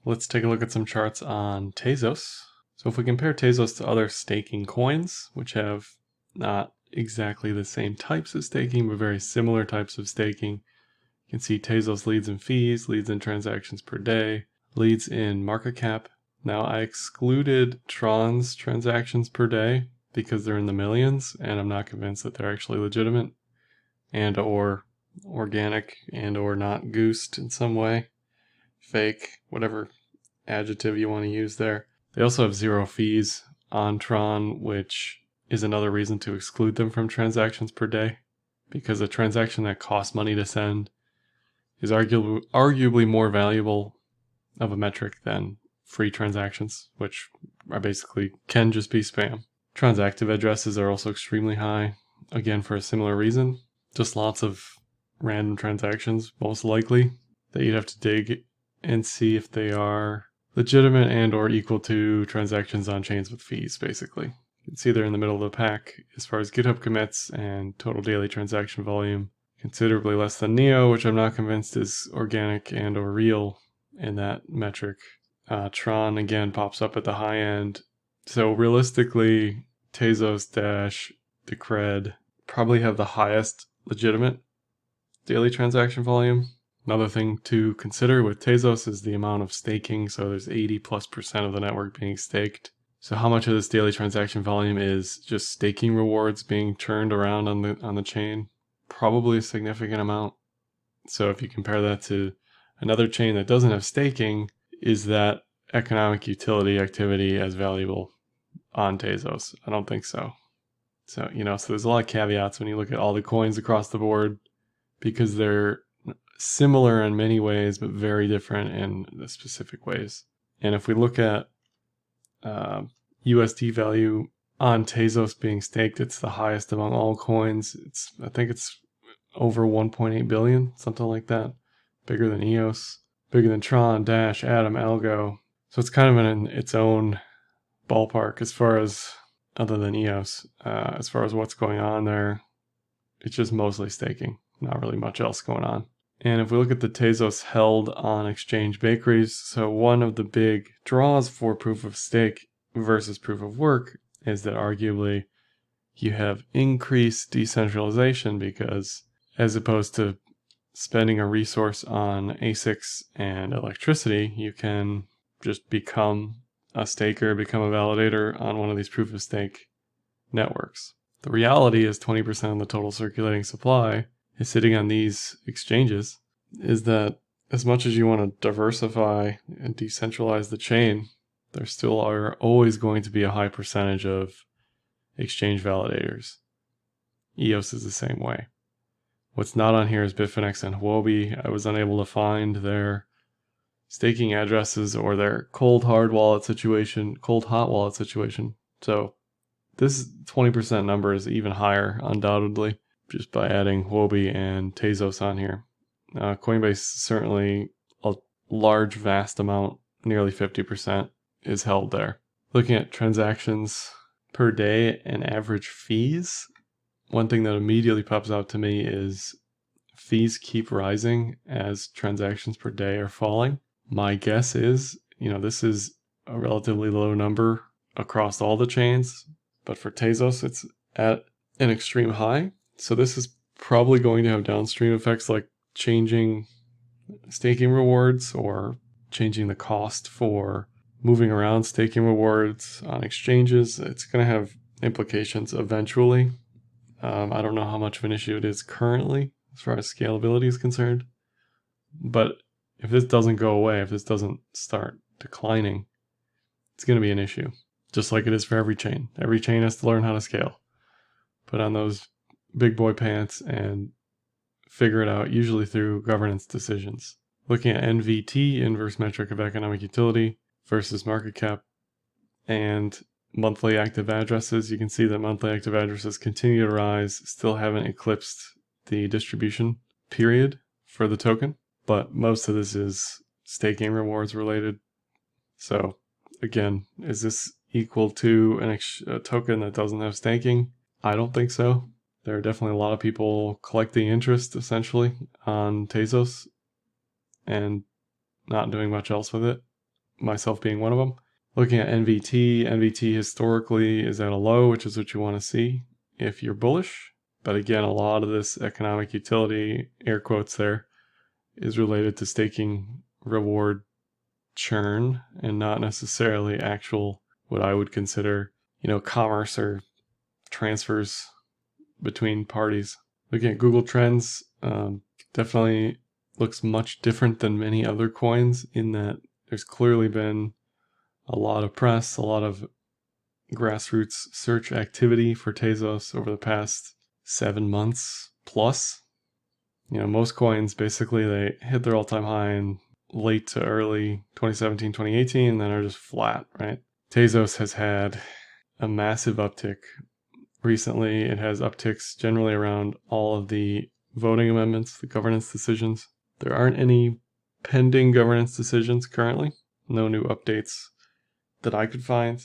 Let's take a look at some charts on Tezos. So if we compare Tezos to other staking coins, which have not exactly the same types of staking, but very similar types of staking, you can see Tezos leads in fees, leads in transactions per day, leads in market cap. Now I excluded Tron's transactions per day because they're in the millions, and I'm not convinced that they're actually legitimate and or organic and or not goosed in some way. Fake, whatever adjective you want to use there. They also have 0 fees on Tron, which is another reason to exclude them from transactions per day, because a transaction that costs money to send is arguably more valuable of a metric than free transactions, which are basically can just be spam. Tron's active addresses are also extremely high, again for a similar reason. Just lots of random transactions, most likely, that you'd have to dig and see if they are legitimate and or equal to transactions on chains with fees, basically. You can see they're in the middle of the pack as far as GitHub commits and total daily transaction volume. Considerably less than Neo, which I'm not convinced is organic and or real in that metric. Tron, again, pops up at the high end. So realistically, Tezos-Decred probably have the highest legitimate daily transaction volume. Another thing to consider with Tezos is the amount of staking. So there's 80+% of the network being staked. So how much of this daily transaction volume is just staking rewards being churned around on the chain? Probably a significant amount. So if you compare that to another chain that doesn't have staking, is that economic utility activity as valuable on Tezos? I don't think so. So there's a lot of caveats when you look at all the coins across the board, because they're similar in many ways, but very different in the specific ways. And if we look at USD value on Tezos being staked, it's the highest among all coins. I think it's over 1.8 billion, something like that. Bigger than EOS, bigger than Tron, Dash, Atom, Algo. So it's kind of in its own ballpark as far as, other than EOS, as far as what's going on there. It's just mostly staking, not really much else going on. And if we look at the Tezos held on exchange bakeries, so one of the big draws for proof of stake versus proof of work is that arguably you have increased decentralization, because as opposed to spending a resource on ASICs and electricity, you can just become a staker, become a validator on one of these proof of stake networks. The reality is 20% of the total circulating supply is sitting on these exchanges. Is that as much as you want to diversify and decentralize the chain, there still are always going to be a high percentage of exchange validators. EOS is the same way. What's not on here is Bitfinex and Huobi. I was unable to find their staking addresses or their cold hot wallet situation. So this 20% number is even higher, undoubtedly, just by adding Huobi and Tezos on here. Coinbase, certainly a large, vast amount, nearly 50%, is held there. Looking at transactions per day and average fees, one thing that immediately pops out to me is fees keep rising as transactions per day are falling. My guess is, this is a relatively low number across all the chains, but for Tezos, it's at an extreme high. So this is probably going to have downstream effects like changing staking rewards or changing the cost for moving around staking rewards on exchanges. It's going to have implications eventually. I don't know how much of an issue it is currently as far as scalability is concerned. But if this doesn't go away, if this doesn't start declining, it's going to be an issue. Just like it is for every chain. Every chain has to learn how to scale. Put on those big boy pants and figure it out, usually through governance decisions. Looking at NVT, inverse metric of economic utility, versus market cap, and monthly active addresses, you can see that monthly active addresses continue to rise, still haven't eclipsed the distribution period for the token, but most of this is staking rewards related. So again, is this equal to a token that doesn't have staking? I don't think so. There are definitely a lot of people collecting interest essentially on Tezos and not doing much else with it. myself being one of them. Looking at NVT historically is at a low, which is what you want to see if you're bullish. But again, a lot of this economic utility, air quotes there, is related to staking reward churn and not necessarily actual, what I would consider, commerce or transfers between parties. Looking at Google Trends, definitely looks much different than many other coins in that there's clearly been a lot of press, a lot of grassroots search activity for Tezos over the past 7 months plus. Most coins basically they hit their all-time high in late to early 2017, 2018, and then are just flat, right? Tezos has had a massive uptick recently. It has upticks generally around all of the voting amendments, the governance decisions. There aren't any pending governance decisions currently. No new updates that I could find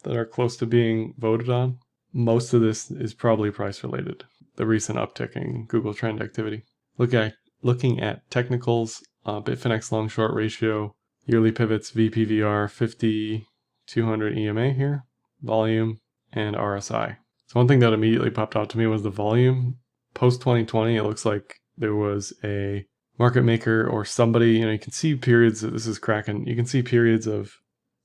that are close to being voted on. Most of this is probably price related, the recent uptick in Google Trend activity. Looking at technicals, Bitfinex long short ratio, yearly pivots, VPVR, 50, 200 EMA here, volume, and RSI. So one thing that immediately popped out to me was the volume. Post 2020, it looks like there was a market maker or somebody, you can see periods, this is Kraken, you can see periods of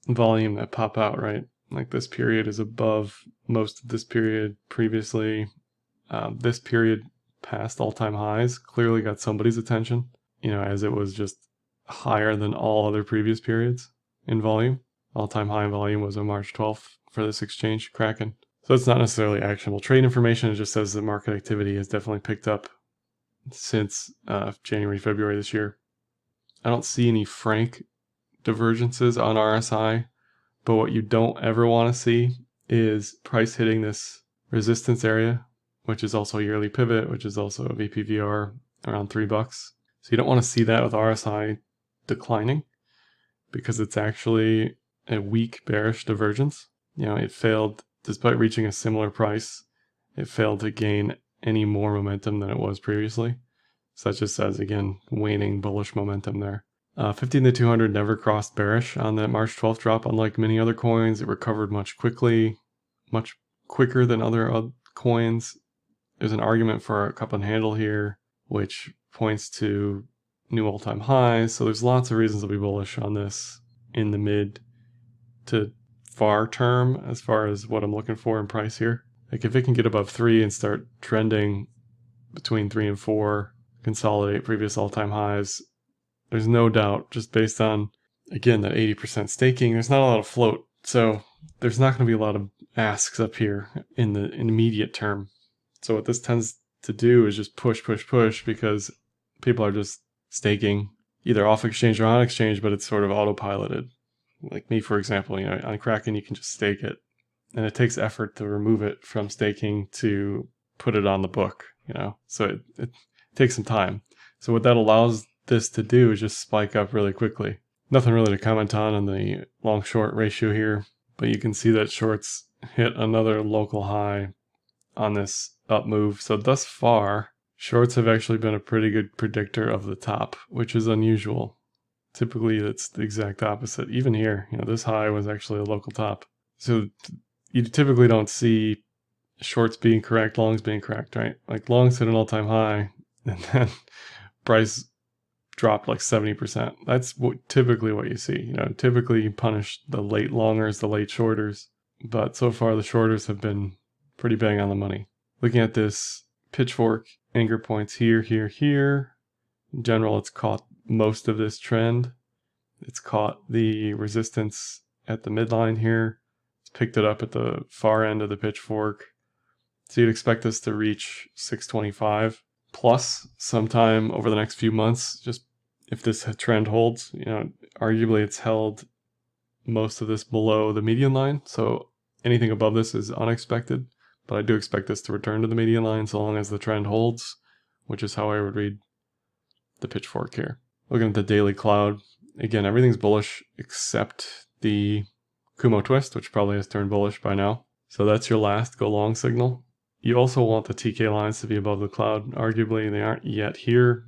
volume that pop out, right? Like this period is above most of this period previously. This period past all-time highs clearly got somebody's attention, as it was just higher than all other previous periods in volume. All-time high in volume was on March 12th for this exchange, Kraken. So it's not necessarily actionable trade information. It just says the market activity has definitely picked up since January, February this year. I don't see any frank divergences on RSI, but what you don't ever want to see is price hitting this resistance area, which is also yearly pivot, which is also a VPVR around $3. So you don't want to see that with RSI declining because it's actually a weak bearish divergence. It failed, despite reaching a similar price, it failed to gain any more momentum than it was previously. So that just says, again, waning bullish momentum there. 15 to 200 never crossed bearish on that March 12th drop. Unlike many other coins, it recovered much quicker than other coins. There's an argument for a cup and handle here, which points to new all-time highs. So there's lots of reasons to be bullish on this in the mid to far term as far as what I'm looking for in price here. Like if it can get above 3 and start trending between 3 and 4, consolidate previous all-time highs, there's no doubt, just based on, again, that 80% staking, there's not a lot of float. So there's not going to be a lot of asks up here in the immediate term. So what this tends to do is just push because people are just staking either off exchange or on exchange, but it's sort of autopiloted. Like me, for example, on Kraken, you can just stake it. And it takes effort to remove it from staking to put it on the book, So it takes some time. So what that allows this to do is just spike up really quickly. Nothing really to comment on the long short ratio here, but you can see that shorts hit another local high on this up move. So thus far, shorts have actually been a pretty good predictor of the top, which is unusual. Typically, it's the exact opposite. Even here, this high was actually a local top. So you typically don't see shorts being correct, longs being correct, right? Like longs hit an all-time high, and then price dropped like 70%. That's typically what you see. Typically you punish the late longers, the late shorters, but so far the shorters have been pretty bang on the money. Looking at this pitchfork, anchor points here. In general, it's caught most of this trend. It's caught the resistance at the midline here. It's picked it up at the far end of the pitchfork. So you'd expect this to reach 625 plus sometime over the next few months, just if this trend holds. Arguably it's held most of this below the median line, so anything above this is unexpected, but I do expect this to return to the median line so long as the trend holds, which is how I would read the pitchfork here. Looking at the daily cloud, again, everything's bullish except the Kumo twist, which probably has turned bullish by now. So that's your last go long signal. You also want the TK lines to be above the cloud. Arguably, they aren't yet here.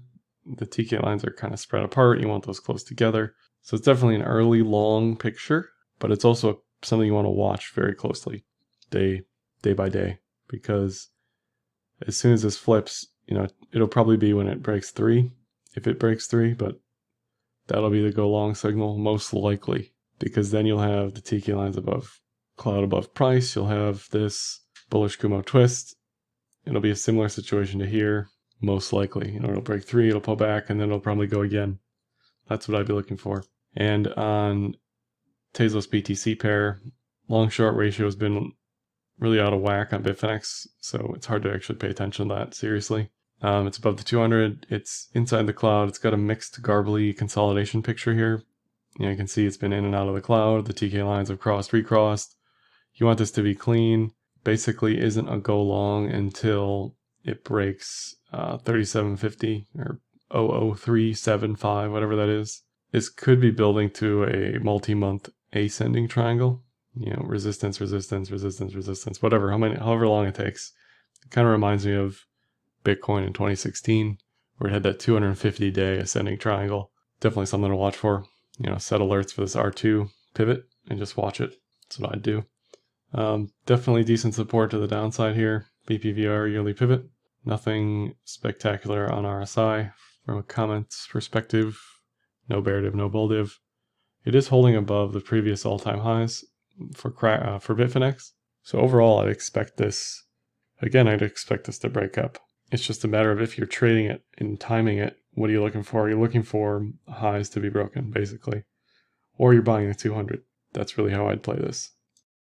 The TK lines are kind of spread apart. You want those close together. So it's definitely an early long picture, but it's also something you want to watch very closely day by day, because as soon as this flips, it'll probably be when it breaks 3, if it breaks 3, but that'll be the go long signal most likely, because then you'll have the TK lines above, cloud above price, you'll have this bullish Kumo twist. It'll be a similar situation to here, most likely. It'll break 3, it'll pull back, and then it'll probably go again. That's what I'd be looking for. And on Tezos BTC pair, long short ratio has been really out of whack on Bitfinex, so it's hard to actually pay attention to that seriously. It's above the 200, it's inside the cloud, it's got a mixed garbly consolidation picture here. You can see it's been in and out of the cloud, the TK lines have crossed, recrossed. You want this to be clean. Basically isn't a go long until it breaks 3750 or 00375, whatever that is. This could be building to a multi-month ascending triangle. Resistance, resistance, resistance, resistance, whatever, however long it takes. It kind of reminds me of Bitcoin in 2016, where it had that 250-day ascending triangle. Definitely something to watch for. Set alerts for this R2 pivot and just watch it. That's what I'd do. Definitely decent support to the downside here. BPVR yearly pivot. Nothing spectacular on RSI from a comments perspective. No bear div, no bull div. It is holding above the previous all-time highs for Bitfinex. So overall, I'd expect this to break up. It's just a matter of if you're trading it and timing it, what are you looking for? You're looking for highs to be broken, basically. Or you're buying the 200. That's really how I'd play this.